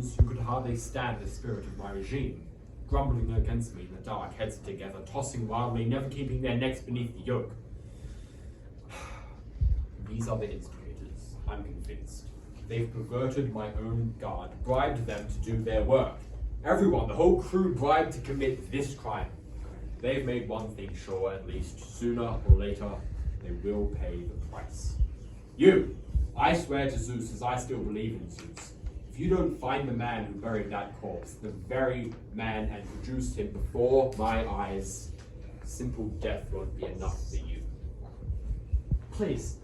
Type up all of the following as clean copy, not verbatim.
citizens who could hardly stand the spirit of my regime, grumbling against me in the dark, heads together, tossing wildly, never keeping their necks beneath the yoke. These are the instigators, I'm convinced. They've perverted my own guard, bribed them to do their work. Everyone, the whole crew, bribed to commit this crime. They've made one thing sure, at least. Sooner or later, they will pay the price. You! I swear to Zeus, as I still believe in Zeus, if you don't find the man who buried that corpse, the very man and produced him before my eyes, simple death won't be enough for you. Please,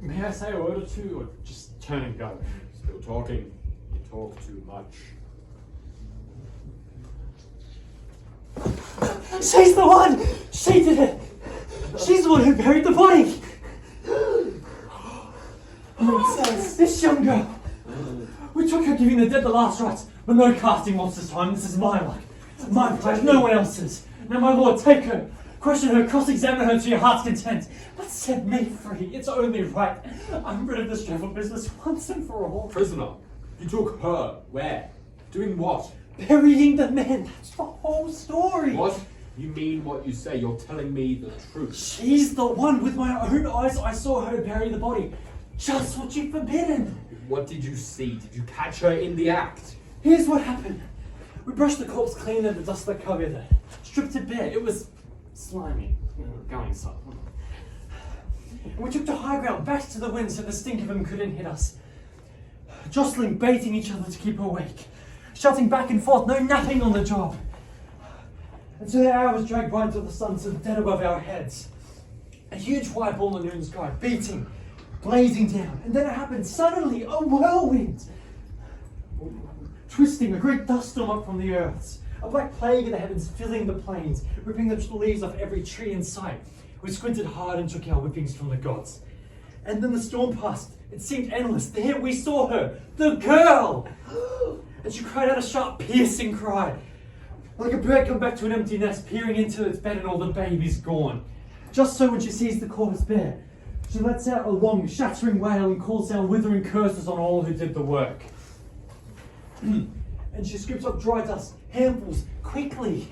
may I say a word or two, or just turn and go? Still talking? You talk too much. She's the one! She did it! She's the one who buried the body! This young girl! We took her giving the dead the last rites, but no casting monsters time. This is my work. My place, no one else's. Now, my lord, take her. Question her, cross-examine her to your heart's content. But set me free. It's only right. I'm rid of this dreadful business once and for all. Prisoner, you took her. Where? Doing what? Burying the men. That's the whole story. What? You mean what you say? You're telling me the truth. She's the one. With my own eyes, I saw her bury the body. Just what you've forbidden. What did you see? Did you catch her in the act? Here's what happened. We brushed the corpse clean of the dust that covered it. Stripped it bare. It was slimy. Going so. And we took to high ground, back to the wind so the stink of him couldn't hit us. Jostling, baiting each other to keep awake. Shouting back and forth, no napping on the job. Until the hours dragged by until the sun stood dead above our heads. A huge white ball in the noon sky, beating, blazing down. And then it happened suddenly, a whirlwind. Twisting, a great dust storm up from the earth. A black plague in the heavens filling the plains, ripping the leaves off every tree in sight. We squinted hard and took our whippings from the gods. And then the storm passed. It seemed endless. There we saw her, the girl! And she cried out a sharp, piercing cry. Like a bird come back to an empty nest, peering into its bed and all the babies gone. Just so when she sees the corpse bare, she lets out a long, shattering wail and calls down withering curses on all who did the work. And she scoops up dry dust, handfuls, quickly.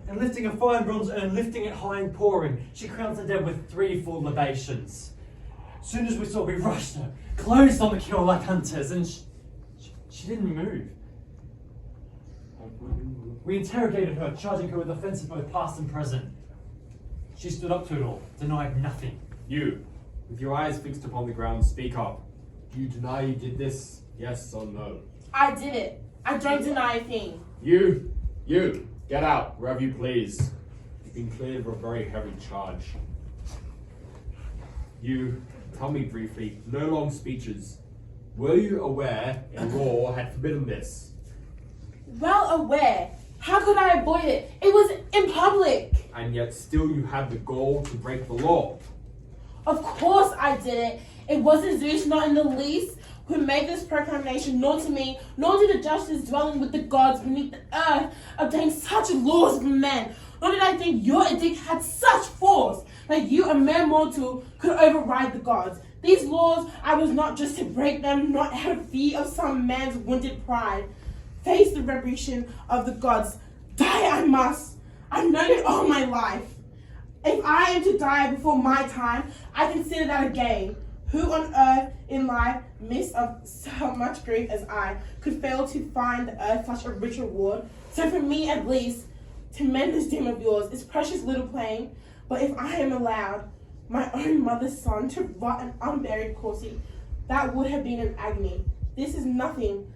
And lifting a fine bronze urn, lifting it high and pouring, she crowns the dead with 3 full libations. Soon as we saw, we rushed her, closed on the kill like hunters, and she didn't move. We interrogated her, charging her with offence of both past and present. She stood up to it all, denied nothing. You, with your eyes fixed upon the ground, speak up. Do you deny you did this? Yes or no? I did it. I don't deny a thing. You, get out, wherever you please. You've been cleared of a very heavy charge. You, tell me briefly, no long speeches. Were you aware a law had forbidden this? Well aware. How could I avoid it? It was in public. And yet still you had the gall to break the law. Of course I did it. It wasn't Zeus, not in the least, who made this proclamation, nor to me, nor to the justice dwelling with the gods beneath the earth, obtain such laws from men. Nor did I think your edict had such force that you, a mere mortal, could override the gods. These laws, I was not just to break them, not out of fear of some man's wounded pride. Face the retribution of the gods. Die I must. I've known it all my life. If I am to die before my time, I consider that a gain. Who on earth in life, midst of so much grief as I, could fail to find the earth such a rich reward? So for me at least, to mend this doom of yours is precious little pain. But if I am allowed my own mother's son to rot an unburied corpse, that would have been an agony. This is nothing.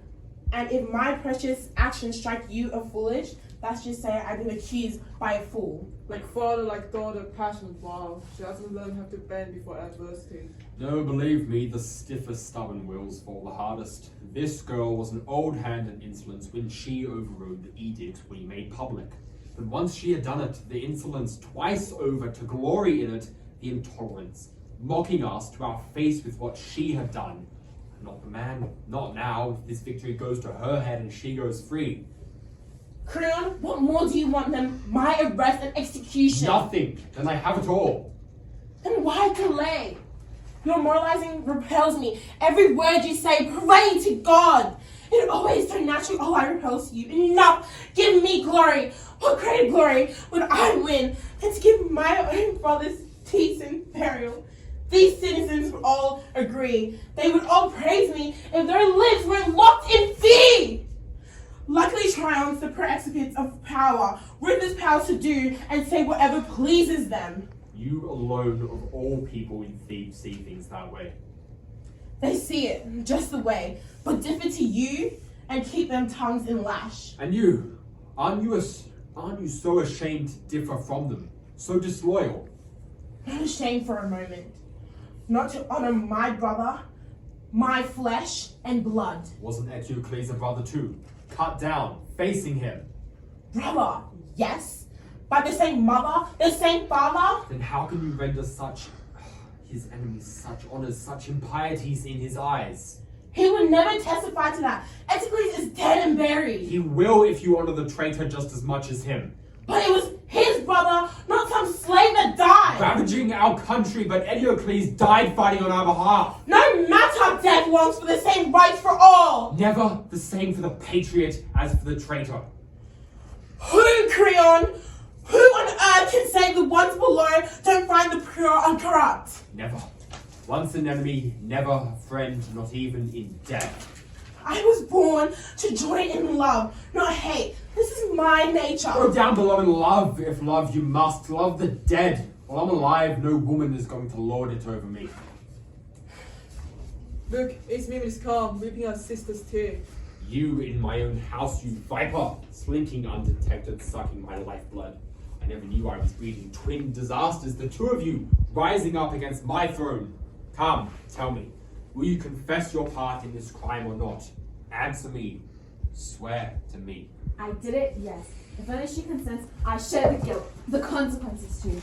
And if my precious actions strike you as foolish, that's just saying I've been accused by a fool. Like father, like daughter, passion, wow. She hasn't learned how to bend before adversity. No, believe me, the stiffest stubborn wills fall the hardest. This girl was an old hand in insolence when she overrode the edict we made public. But once she had done it, the insolence twice over, to glory in it, the intolerance, mocking us to our face with what she had done. Not the man, not now, if this victory goes to her head and she goes free. Creon, what more do you want than my arrest and execution? Nothing, then I have it all. Then why delay? Your moralizing repels me. Every word you say, pray to God. It always so natural. Oh, I repulse you. Enough! Give me glory! What greater glory would I win than to give my own brothers decent burial? These citizens would all agree. They would all praise me if their lips weren't locked in thee! Luckily triumphs the precipice of power, with this power to do and say whatever pleases them. You alone of all people in Thebes see things that way. They see it just the way, but differ to you and keep them tongues in lash. And you, aren't you so ashamed to differ from them, so disloyal? Not ashamed for a moment, not to honor my brother, my flesh and blood. Wasn't Eteocles a brother too? Cut down, facing him. Brother, yes, by the same mother, the same father. Then how can you render his enemies such honors, such impieties in his eyes? He would never testify to that. Eteocles is dead and buried. He will if you honor the traitor just as much as him. But it was his brother, not some slave that died. Ravaging our country, but Eteocles died fighting on our behalf. No matter death longs for the same rights for all. Never the same for the patriot as for the traitor. Who, Creon? Who on earth can say the ones below don't find the pure uncorrupt? Never. Once an enemy, never a friend, not even in death. I was born to join in love, not hate. This is my nature. Go down below and love, if love you must. Love the dead. While I'm alive, no woman is going to lord it over me. Look, it's Mimi's calm, weeping our sister's tear. You in my own house, you viper, slinking undetected, sucking my lifeblood. I never knew I was breeding twin disasters, the two of you rising up against my throne. Come, tell me, will you confess your part in this crime or not? Answer me. Swear to me. I did it, yes. If only she consents, I share the guilt, the consequences too.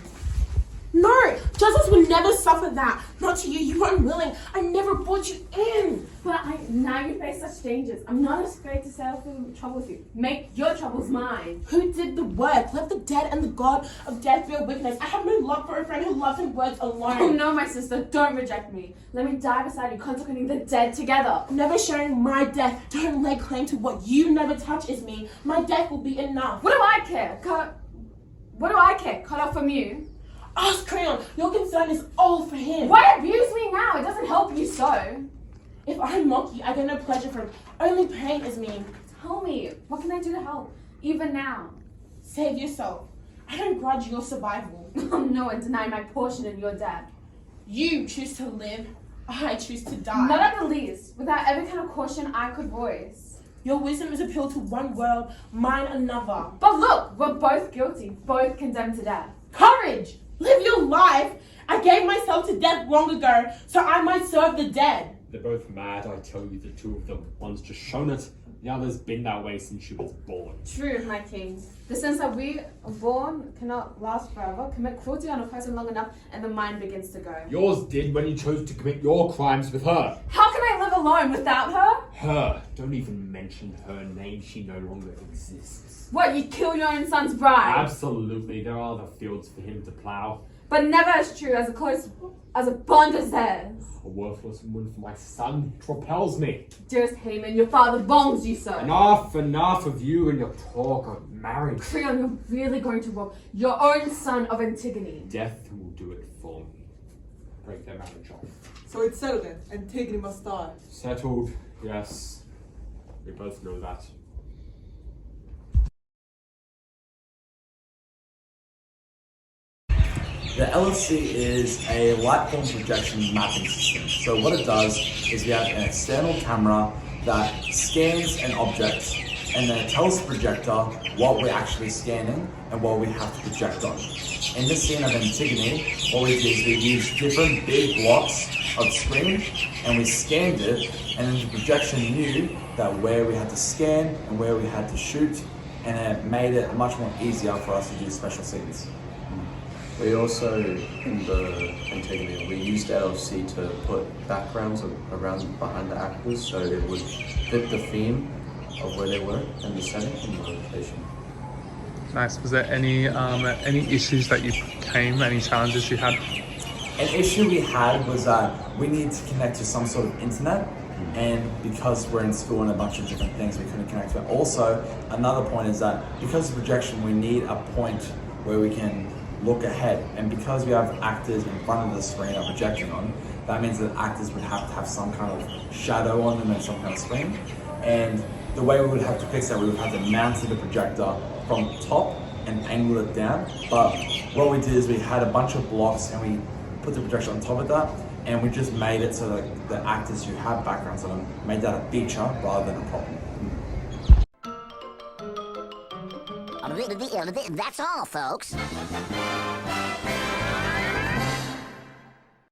No, justice would never suffer that. Not to you, you were unwilling. I never brought you in. But now you face such dangers. I'm not afraid to settle for trouble with you. Make your troubles mine. Who did the work? Let the dead and the god of death bear witness. I have no love for a friend who loves in words alone. Oh no, my sister, don't reject me. Let me die beside you, consecrating the dead together. Never sharing my death. Don't lay claim to what you never touch is me. My death will be enough. What do I care? What do I care? Cut off from you? Ask Creon. Your concern is all for him. Why abuse me now? It doesn't help you so. If I mock you, I get no pleasure from only pain is mean. Tell me, what can I do to help? Even now. Save yourself. I don't grudge your survival. Oh no, and deny my portion in your death. You choose to live. I choose to die. Not at the least. Without every kind of caution I could voice. Your wisdom is appealed to one world, mine another. But look, we're both guilty, both condemned to death. Courage! Live your life! I gave myself to death long ago, so I might serve the dead. They're both mad, I tell you, the two of them. One's just shown it, the other's been that way since she was born. True, my king. The sense that we are born cannot last forever. Commit cruelty on a person long enough, and the mind begins to go. Yours did when you chose to commit your crimes with her. How can I live alone without her? Her. Don't even mention her name. She no longer exists. What, you kill your own son's bride? Absolutely. There are other fields for him to plough. But never as true as a bond as theirs. A worthless woman for my son propels me. Dearest Haman, your father wrongs you so. Enough of you and your talk of marriage. Creon, you're really going to rob your own son of Antigone. Death will do it for me. Break their marriage off. So it's settled then, Antigone must die. Settled, yes. We both know that. The LSC is a light form projection mapping system. So what it does is we have an external camera that scans an object and then it tells the projector what we're actually scanning and what we have to project on. In this scene of Antigone, what we did is we used different big blocks of screen and we scanned it, and then the projection knew that where we had to scan and where we had to shoot, and it made it much more easier for us to do special scenes. We also, in the Antigone, we used LFC to put backgrounds around behind the actors so it would fit the theme of where they were and the setting and the location. Nice. Was there any issues that you came, any challenges you had? An issue we had was that we need to connect to some sort of internet, and because we're in school and a bunch of different things, we couldn't connect to it. Also, another point is that because of projection, we need a point where we can look ahead, and because we have actors in front of the screen that we're projecting on, that means that actors would have to have some kind of shadow on them and some kind of screen. And the way we would have to fix that, we would have to mount the projector from top and angle it down. But what we did is we had a bunch of blocks and we put the projector on top of that, and we just made it so that the actors who have backgrounds on them made that a feature rather than a problem. That's all, folks.